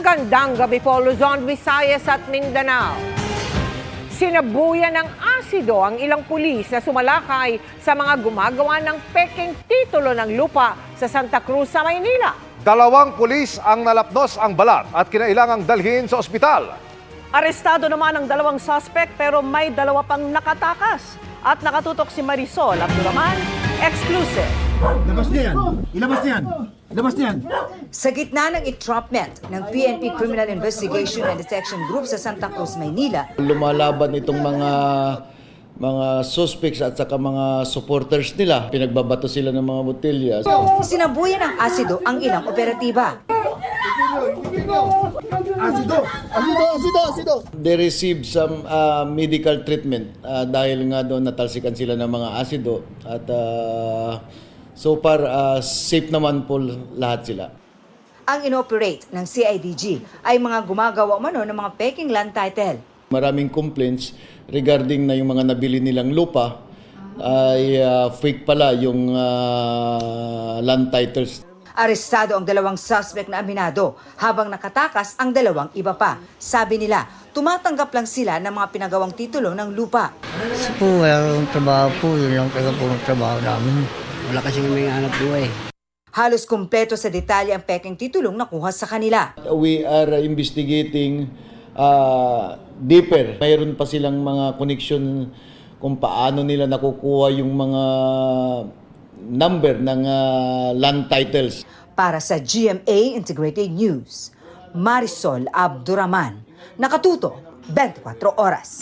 Magandang gabi po, Luzon, Visayas at Mindanao. Sinabuyan ng asido ang ilang pulis na sumalakay sa mga gumagawa ng pekeng titulo ng lupa sa Santa Cruz sa Maynila. 2 pulis ang nalapnos ang balat at kinailangang dalhin sa ospital. Arestado naman ang 2 suspect pero may 2 pang nakatakas. At nakatutok si Marisol Abduraman, exclusive. Labas niya yan! Ilabas niya yan! Ilabas niya yan! Sa gitna ng entrapment ng PNP Criminal Investigation and Detection Group sa Santa Cruz, Maynila, lumalaban itong mga suspects at saka mga supporters nila. Pinagbabato sila ng mga botelya. sinabuyan ng asido ang ilang operatiba. Asido! Asido! Asido! Asido! They received some medical treatment dahil nga doon natalsikan sila ng mga asido. At so far, safe naman po lahat sila. Ang inoperate ng CIDG ay mga gumagawa umano ng mga peking land title. Maraming complaints regarding na yung mga nabili nilang lupa ay fake pala yung land titles. Arestado ang 2 suspect na aminado habang nakatakas ang 2 iba pa. Sabi nila, tumatanggap lang sila ng mga pinagawang titulo ng lupa. Kasi po, wala akong trabaho po. Yun lang talaga po ang trabaho namin. Wala kasing may hanap buhay. Halos kumpleto sa detalye ang peking titulong nakuha sa kanila. We are investigating deeper. Mayroon pa silang mga connection kung paano nila nakukuha yung mga number ng land titles. Para sa GMA Integrated News, Marisol Abduraman, nakatuto 24 oras.